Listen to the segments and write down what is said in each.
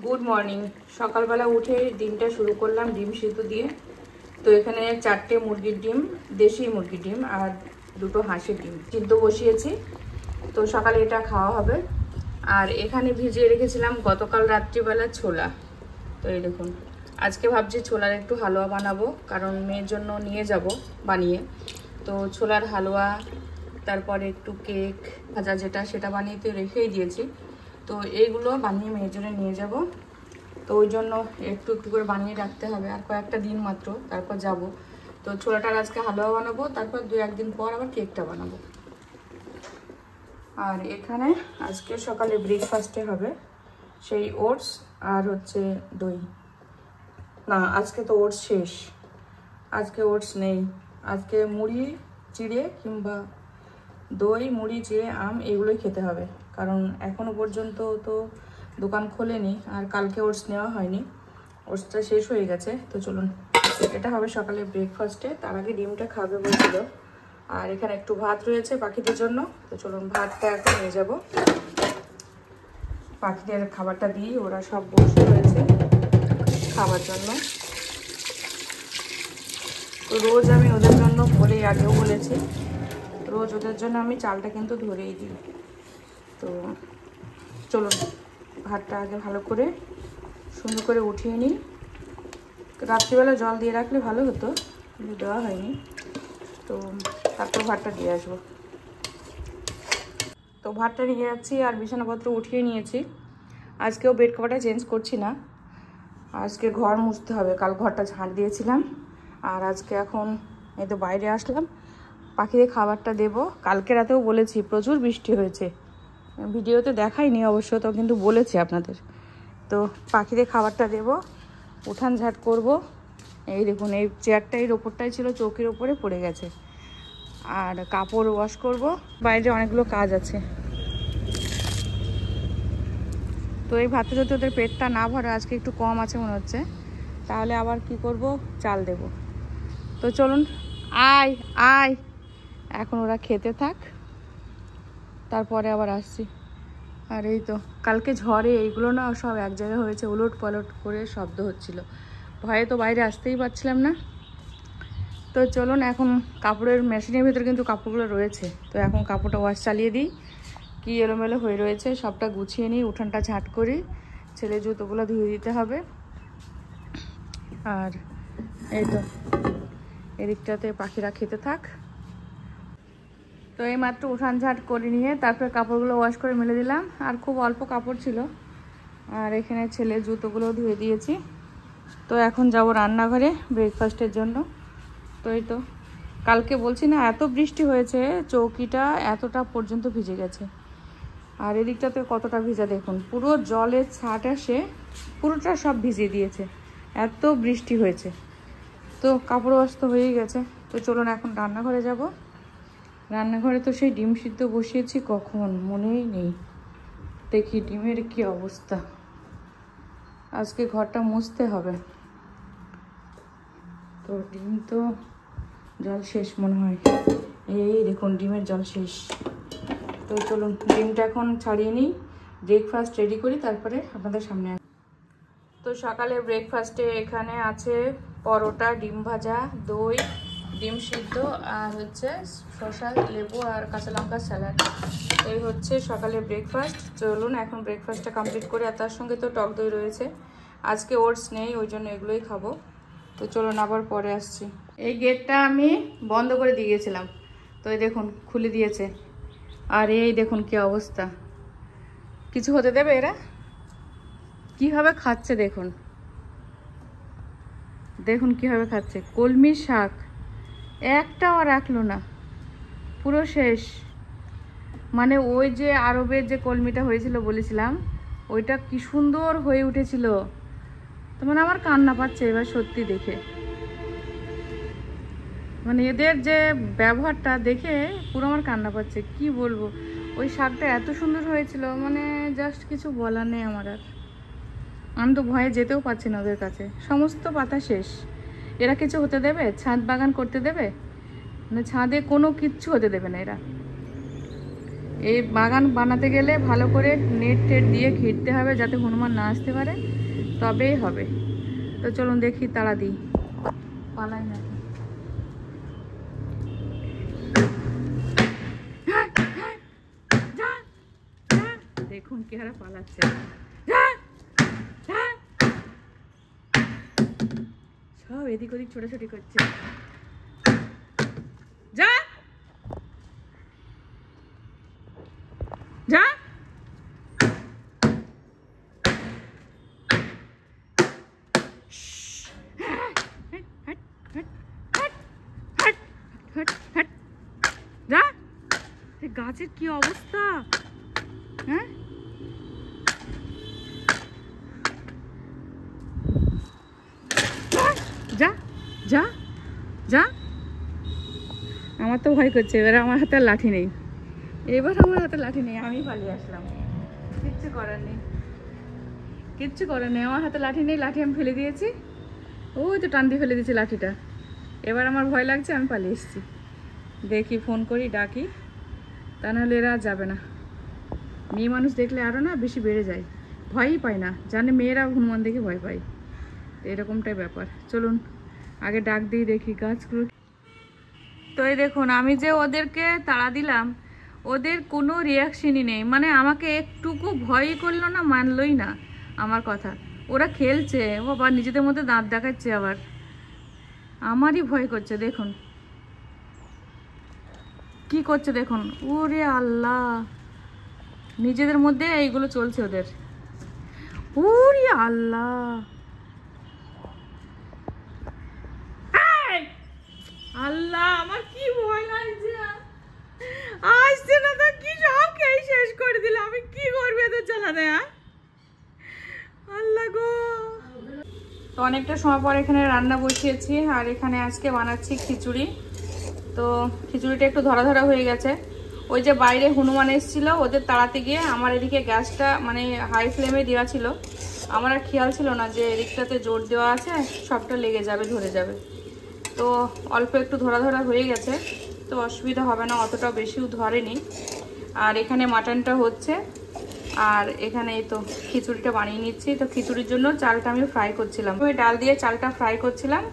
Good morning. সকালবেলা উঠে ডিমটা শুরু করলাম ডিম সিদ্ধ দিয়ে। তো এখানে 4টে মুরগির ডিম, দেশি মুরগির ডিম আর 2টো হাঁসের ডিম সিদ্ধ বসিয়েছি। তো সকালে এটা খাওয়া হবে। আর এখানে ভিজিয়ে রেখেছিলাম গতকাল রাত্রিবেলা ছোলা। তো এই দেখুন, আজকে ভাবছি ছোলার একটু হালুয়া বানাবো, কারণ মেয়ের জন্য নিয়ে যাব বানিয়ে। তো ছোলার হালুয়া, তারপরে একটু কেক ভাজা যেটা সেটা বানিয়ে তো রেখেই দিয়েছি। তো এইগুলো বানিয়ে মেয়ের জন্য নিয়ে যাব। তো ওই জন্য একটু একটু করে বানিয়ে রাখতে হবে, আর কয়েকটা দিন মাত্র, তারপর যাব। তো ছোলাটার আজকে হালুয়া বানাবো, তারপর 2-1 দিন পর আবার কেকটা বানাবো। আর এখানে আজকে সকালে ব্রেকফাস্টে হবে সেই ওটস আর হচ্ছে দই। না, আজকে তো ওটস শেষ, আজকে ওটস নেই। আজকে মুড়ি চিড়ে কিংবা দই, মুড়ি চিড়ে, আম এগুলোই খেতে হবে, কারণ এখনো পর্যন্ত তো দোকান খোলেনি আর কালকে ওটস নেওয়া হয়নি, ওটসটা শেষ হয়ে গেছে। তো চলুন, এটা হবে সকালে ব্রেকফাস্টে। তার আগে ডিমটা খাবে বলছিল। আর এখানে একটু ভাত রয়েছে পাখিদের জন্য। তো চলুন, ভাতটা এখন নিয়ে যাব। পাখিদের খাবারটা দিই, ওরা সব বসে রয়েছে খাবার জন্য। তো রোজ আমি ওদের জন্য বলেই, আগেও বলেছি, রোজ ওদের জন্য আমি চালটা কিন্তু ধরেই দিই। তো চলুন, ভাতটা আগে ভালো করে সুন্দর করে উঠিয়ে নিই। রাত্রিবেলা জল দিয়ে রাখলে ভালো হতো, কিন্তু দেওয়া হয়নি। তো তারপর ভাতটা দিয়ে আসবো। তো ভাতটা নিয়ে যাচ্ছি আর বিছানাপত্র উঠিয়ে নিয়েছি। আজকেও বেড কভারটা চেঞ্জ করছি না, আজকে ঘর মুছতে হবে। কাল ঘরটা ঝাঁট দিয়েছিলাম, আর আজকে এখন এই তো বাইরে আসলাম, পাখিদের খাবারটা দেব। কালকে রাতেও বলেছি, প্রচুর বৃষ্টি হয়েছে, ভিডিওতে দেখাইনি অবশ্য, তো কিন্তু বলেছি আপনাদের। তো পাখিদের খাবারটা দেব, উঠান ঝাঁট করব। এই দেখুন, এই চেয়ারটা এর ওপরটাই ছিল, চৌকির ওপরে পড়ে গেছে। আর কাপড় ওয়াশ করব, বাইরে অনেকগুলো কাজ আছে। তো এই ভাতে যদি ওদের পেটটা না ভরে, আজকে একটু কম আছে মনে হচ্ছে, তাহলে আবার কি করব, চাল দেব। তো চলুন, আয় আয়, এখন ওরা খেতে থাক, তারপরে আবার আসছি। আর এই তো কালকে ঝড়ে এইগুলো না সব এক জায়গায় হয়েছে, উলট পালট করে শব্দ হচ্ছিল, ভয়ে তো বাইরে আসতেই পারছিলাম না। তো চলুন, এখন কাপড়ের মেশিনের ভিতরে কিন্তু কাপড়গুলো রয়েছে, তো এখন কাপড়টা ওয়াশ চালিয়ে দিই। কি এলোমেলো হয়ে রয়েছে সবটা গুছিয়ে নিই, উঠানটা ঝাঁট করি, ছেলে জুতোগুলো ধুয়ে দিতে হবে। আর এই তো এদিকটাতে পাখিরা খেতে থাক। তো এই মাত্র উঠান ঝাঁট করে নিয়ে তারপরে কাপড়গুলো ওয়াশ করে মেলে দিলাম, আর খুব অল্প কাপড় ছিল। আর এখানে ছেলের জুতোগুলো ধুয়ে দিয়েছি। তো এখন যাব রান্নাঘরে ব্রেকফাস্টের জন্য। তো এই তো কালকে বলছি না, এত বৃষ্টি হয়েছে, চৌকিটা এতটা পর্যন্ত ভিজে গেছে। আর এদিকটাতে কতটা ভিজা দেখুন, পুরো জলের ছাট আসে, পুরোটা সব ভিজিয়ে দিয়েছে, এত বৃষ্টি হয়েছে। তো কাপড় ওয়াশ তো হয়েই গেছে। তো চলুন এখন রান্নাঘরে যাব। রান্নাঘরে তো সেই ডিম সিদ্ধ বসিয়েছি কখন, মনেই নেই। দেখি ডিমের কি অবস্থা, আজকে ঘরটা মুছতে হবে। তো ডিম তো জল শেষ মনে হয়, এই দেখুন ডিমের জল শেষ। তো চলুন ডিমটা এখন ছাড়িয়ে নিই, ব্রেকফাস্ট রেডি করি, তারপরে আপনাদের সামনে আসি। তো সকালে ব্রেকফাস্টে এখানে আছে পরোটা, ডিম ভাজা, দই, ডিম সিদ্ধ, আর হচ্ছে শসা, লেবু আর কাঁচা লঙ্কার স্যালাড। এই হচ্ছে সকালে ব্রেকফাস্ট। চলুন এখন ব্রেকফাস্টটা কমপ্লিট করে, আর তার সঙ্গে তো টক দই রয়েছে। আজকে ওটস নেই, ওই জন্য এগুলোই খাবো। তো চলুন আবার পরে আসছি। এই গেটটা আমি বন্ধ করে দিয়ে গেছিলাম, তো এই দেখুন খুলে দিয়েছে। আর এই দেখুন কি অবস্থা, কিছু হতে দেবে এরা? কিভাবে খাচ্ছে দেখুন, দেখুন কিভাবে খাচ্ছে। কলমি শাক একটাও রাখলো না, পুরো শেষ। মানে ওই যে আরবের যে কলমিটা হয়েছিল বলেছিলাম, ওইটা কি সুন্দর হয়ে উঠেছিল। তো মানে আমার কান্না পাচ্ছে এবার সত্যি দেখে, মানে এদের যে ব্যবহারটা দেখে পুরো আমার কান্না পাচ্ছে। কি বলবো, ওই শাকটা এত সুন্দর হয়েছিল, মানে জাস্ট কিছু বলার নেই আমার। আর আমি তো ভয়ে যেতেও পারছি না ওদের কাছে, সমস্ত পাতা শেষ। এরা কিছু হতে দেবে? ছাদ বাগান করতে দেবে? মানে ছাদে কোনো কিচ্ছু হতে দেবে না এরা। এই বাগান বানাতে গেলে ভালো করে নেট টেট দিয়ে ঘিরতে হবে যাতে হনুমান না আসতে পারে, তবেই হবে। তো চলুন দেখি, তাড়া দিই, পালাই না। দেখুন কি হারে পালাচ্ছে, সব এদিক ওদিক ছোটাছুটি করছে। যা যা, যা, গাছের কি অবস্থা, হ্যাঁ? যা যা যা, আমার তো ভয় করছে। এবার আমার হাতে লাঠি নেই, আমি পালিয়ে আসলাম। কিচ্ছু করার নেই, আমার হাতে লাঠি নেই, লাঠি আমি ফেলে দিয়েছি। ওই তো টান দিয়ে ফেলে দিয়েছি লাঠিটা। এবার আমার ভয় লাগছে, আমি পালিয়ে এসেছি। দেখি ফোন করি, ডাকি, তা নাহলে এরা যাবে না। মেয়ে মানুষ দেখলে আরও না বেশি বেড়ে যায়, ভয়ই পায় না, জানে মেয়েরা হনুমান দেখে ভয় পায়, এরকমটাই ব্যাপার। চলুন আগে ডাক দিয়ে দেখি গাছগুলো। তো এই দেখুন, আমি যে ওদেরকে তাড়া দিলাম, ওদের কোনো রিয়াকশনই নেই, মানে আমাকে একটুকু ভয়ই করলো না, মানলই না আমার কথা। ওরা খেলছে, ও আবার নিজেদের মধ্যে দাঁত দেখাচ্ছে, আবার আমারই ভয় করছে। দেখুন কি করছে, দেখুন, ওরে আল্লাহ, নিজেদের মধ্যে এইগুলো চলছে ওদের। ওরে আল্লাহ, আল্লাহ আমার কি ভয় লাগছে, আসছে না তো কি সব খেয়ে শেষ করে দিল। আমি কি করবো এদের জ্বালাতে, আল্লাহ গো। তো অনেকটা সময় পর এখানে রান্না বসিয়েছি, আর এখানে আজকে বানাচ্ছি খিচুড়ি। তো খিচুড়িটা একটু ধরা ধরা হয়ে গেছে। ওই যে বাইরে হনুমান এসেছিল, ওদের তাড়াতে গিয়ে আমার এদিকে গ্যাসটা মানে হাই ফ্লেমে দেওয়া ছিল, আমার আর খেয়াল ছিল না যে এদিকটাতে জোর দেওয়া আছে, সবটা লেগে যাবে, ধরে যাবে। তো অল্প একটু ধরা ধরা হয়ে গেছে, তো অসুবিধা হবে না, অতটাও বেশিও ধরেনি। আর এখানে মাটনটা হচ্ছে, আর এখানে এই তো খিচুড়িটা বানিয়ে নিচ্ছি। তো খিচুড়ির জন্য চালটা আমি ফ্রাই করছিলাম, ওই ডাল দিয়ে চালটা ফ্রাই করছিলাম।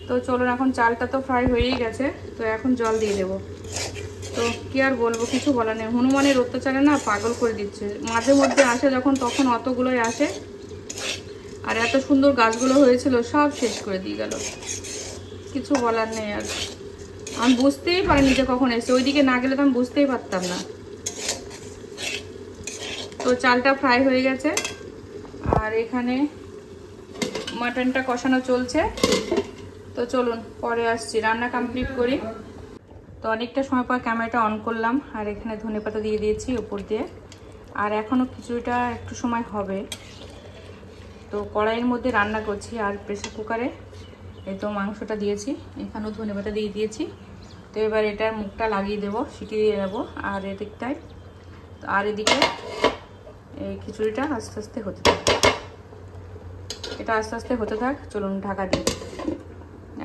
তো চলুন, এখন চালটা তো ফ্রাই হয়েই গেছে, তো এখন জল দিয়ে দেবো। তো কি আর বলবো, কিছু বলার নেই, হনুমানের অত্যাচারে না পাগল করে দিচ্ছে। মাঝে মধ্যে আসে যখন, তখন অতগুলোই আসে, আর এত সুন্দর গাছগুলো হয়েছিল সব শেষ করে দিয়ে গেল। কিছু বলার নেই, আর আমি বুঝতেই পারিনি যে কখন এসে, ওইদিকে না গেলে তো আমি বুঝতেই পারতাম না। তো চালটা ফ্রাই হয়ে গেছে, আর এখানে মাটনটা কষানো চলছে। তো চলুন পরে আসছি, রান্না কমপ্লিট করি। তো অনেকটা সময় পর ক্যামেরাটা অন করলাম, আর এখানে ধনেপাতা দিয়ে দিয়েছি উপর দিয়ে। আর এখনও খিচুড়িটা একটু সময় হবে। তো কড়াইয়ের মধ্যে রান্না করছি, আর প্রেসার কুকারে এই তো মাংসটা দিয়েছি, এখানেও ধনেপাতা দিয়ে দিয়েছি। তো এবার এটার মুখটা লাগিয়ে দেবো, সিটি দিয়ে নেবো। আর এদিকটায়, আর এদিকে এই খিচুড়িটা আস্তে আস্তে হতে থাক, এটা আস্তে আস্তে হতে থাক। চলুন ঢাকা দিই,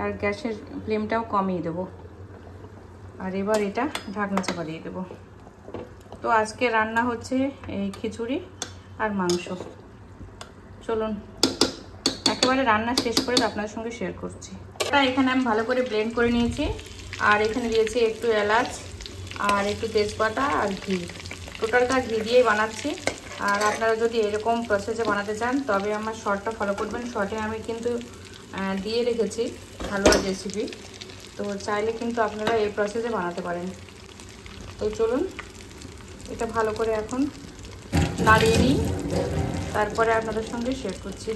আর গ্যাসের ফ্লেমটাও কমিয়ে দেবো। আর এবার এটা ঢাকনা চাপা দিয়ে দেবো। তো আজকে রান্না হচ্ছে এই খিচুড়ি আর মাংস। চলুন একেবারে রান্না শেষ করে আপনাদের সঙ্গে শেয়ার করছি। এটা এখানে আমি ভালো করে ব্লেন্ড করে নিয়েছি, আর এখানে দিয়েছি একটু এলাচ, আর একটু তেজপাতা, আর ঘি। টোটালটা ঘি দিয়েই বানাচ্ছি। আর আপনারা যদি এরকম প্রসেসে বানাতে চান, তবে আমার শর্টটা ফলো করবেন। শর্টে আমি কিন্তু দিয়ে রেখেছি হালুয়ার রেসিপি, তো চাইলে কিন্তু আপনারা এই প্রসেসে বানাতে পারেন। তো চলুন এটা ভালো করে এখন নাড়িয়ে নিই, তারপরে আপনাদের সঙ্গে শেয়ার করছি।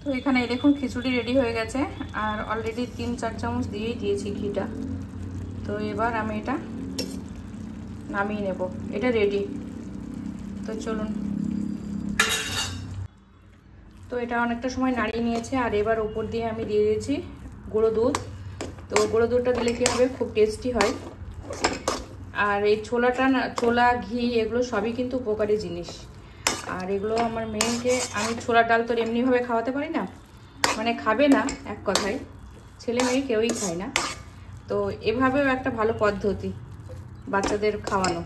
তো এখানে দেখুন খিচুড়ি রেডি হয়ে গেছে, আর অলরেডি 3-4 চামচ দিয়েই দিয়েছি ঘিটা। তো এবার আমি এটা নামিয়ে নেব, এটা রেডি। তো চলুন, তো এটা অনেকটা সময় নাড়িয়ে নিয়েছে, আর এবার উপর দিয়ে আমি দিয়ে দিয়েছি গুঁড়ো দুধ। তো গুঁড়ো দুধটা দিলে কী হবে, খুব টেস্টি হয়। আর এই ছোলা ঘি এগুলো সবই কিন্তু উপকারী জিনিস। আর এগুলো আমার মেয়েকে আমি ছোলার ডাল তো এমনিভাবে খাওয়াতে পারি না, মানে খাবে না এক কথায়, ছেলে মেয়ে কেউই খায় না। তো এভাবেও একটা ভালো পদ্ধতি বাচ্চাদের খাওয়ানো।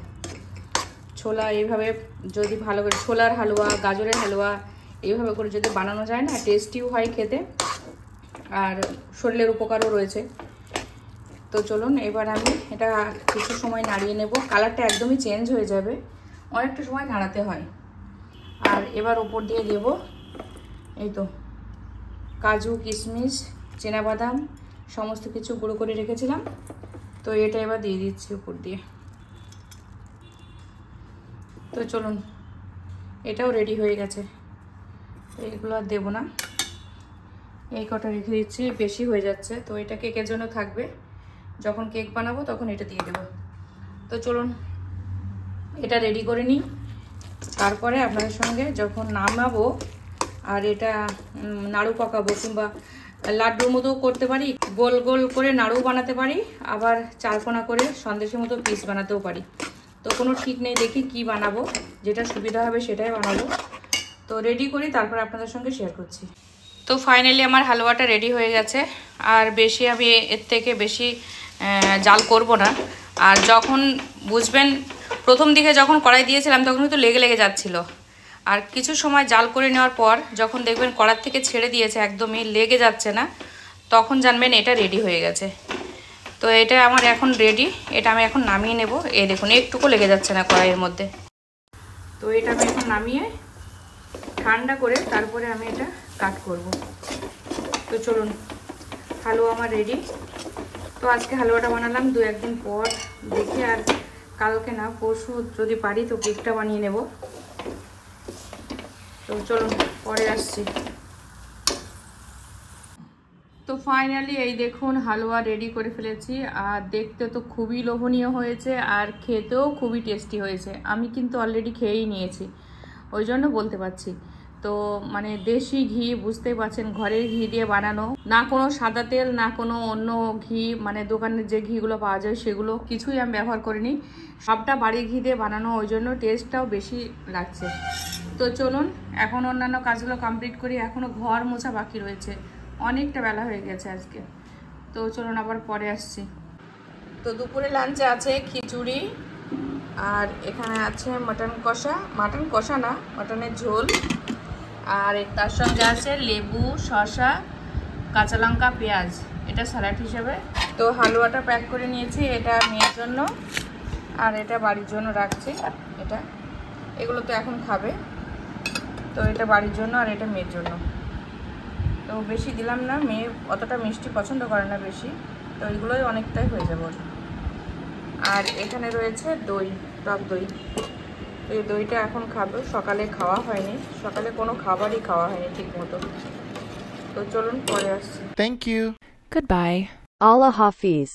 ছোলা এইভাবে যদি ভালো করে ছোলার হালুয়া, গাজরের হালুয়া এইভাবে করে যদি বানানো যায় না, টেস্টিও হয় খেতে আর শরীরের উপকারও রয়েছে। তো চলুন এবার আমি এটা কিছু সময় নাড়িয়ে নেব। কালারটা একদমই চেঞ্জ হয়ে যাবে, অনেকটা সময় নাড়াতে হয়। আর এবার ওপর দিয়ে দেব এই তো কাজু, কিশমিশ, চিনাবাদাম সমস্ত কিছু গুঁড়ো করে রেখেছিলাম। তো এটা এবার দিয়ে দিচ্ছি উপর দিয়ে। তো চলুন এটাও রেডি হয়ে গেছে। এইগুলো আর দেবো না, এই কটা রেখে দিচ্ছি, বেশি হয়ে যাচ্ছে। তো এটা কেকের জন্য থাকবে, যখন কেক বানাবো তখন এটা দিয়ে দেবো। তো চলুন এটা রেডি করে নিই, তারপরে আপনাদের সঙ্গে যখন নামাবো আর এটা নাড়ু পাকাবো, কিংবা লাড্ডুর মতো করতে পারি, গোল গোল করে নাড়ু বানাতে পারি, আবার চারকোনা করে সন্দেশের মতো পিস বানাতেও পারি। তো কোনো ঠিক নেই, দেখি কি বানাবো, যেটা সুবিধা হবে সেটাই বানাবো। তো রেডি করি, তারপর আপনাদের সঙ্গে শেয়ার করছি। তো ফাইনালি আমার হালুয়াটা রেডি হয়ে গেছে। আর বেশি আমি এর থেকে বেশি জাল করব না। আর যখন বুঝবেন, প্রথম দিকে যখন কড়াই দিয়েছিলাম তখন কিন্তু লেগে লেগে যাচ্ছিল। আর কিছু সময় জাল করে নেওয়ার পর যখন দেখবেন কড়ার থেকে ছেড়ে দিয়েছে, একদমই লেগে যাচ্ছে না, তখন জানবেন এটা রেডি হয়ে গেছে। তো এটা আমার এখন রেডি, এটা আমি এখন নামিয়ে নেব। এই দেখুন একটুকু লেগে যাচ্ছে না কড়াইয়ের মধ্যে। তো এটা আমি এখন নামিয়ে ঠান্ডা করে তারপরে আমি এটা কাট করব। তো চলুন হালুয়া আমার রেডি। তো আজকে হালুয়াটা বানালাম, 2-1 দিন পর দেখি, আর কালকে না পরশু যদি পারি তো কেকটা বানিয়ে নেব। তো চলুন পরে আসছি। তো ফাইনালি এই দেখুন হালুয়া রেডি করে ফেলেছি। আর দেখতে তো খুবই লোভনীয় হয়েছে আর খেতেও খুবই টেস্টি হয়েছে। আমি কিন্তু অলরেডি খেয়েই নিয়েছি, ওই জন্য বলতে পারছি। তো মানে দেশি ঘি, বুঝতেই পারছেন, ঘরের ঘি দিয়ে বানানো, না কোনো সাদা তেল, না কোনো অন্য ঘি, মানে দোকানের যে ঘিগুলো পাওয়া যায় সেগুলো কিছুই আমি ব্যবহার করিনি, সবটা বাড়ির ঘি দিয়ে বানানো, ওই জন্য টেস্টটাও বেশি লাগছে। তো চলুন এখন অন্যান্য কাজগুলো কমপ্লিট করি, এখনও ঘর মোছা বাকি রয়েছে, অনেকটা বেলা হয়ে গেছে আজকে। তো চলুন আবার পরে আসছি। তো দুপুরে লাঞ্চে আছে খিচুড়ি, আর এখানে আছে মাটন কষা না, মাটনের ঝোল, আর তার সঙ্গে আছে লেবু, শসা, কাঁচা লঙ্কা, পেঁয়াজ, এটা স্যালাড হিসেবে। তো হালুয়াটা প্যাক করে নিয়েছি, এটা মেয়ের জন্য আর এটা বাড়ির জন্য রাখছি। এগুলো তো এখন খাবে, তো এটা বাড়ির জন্য আর এটা মেয়ের জন্য। তো বেশি দিলাম না, মেয়ে অতটা মিষ্টি পছন্দ করে না বেশি, তো এগুলোই অনেকটাই হয়ে যাবে। আর এখানে রয়েছে দই, টক দই। তো এই দইটা এখন খাবো, সকালে খাওয়া হয়নি, সকালে কোনো খাবারই খাওয়া হয়নি ঠিক মতো। তো চলুন পরে আসছি। Thank you. Goodbye. Allah Hafiz.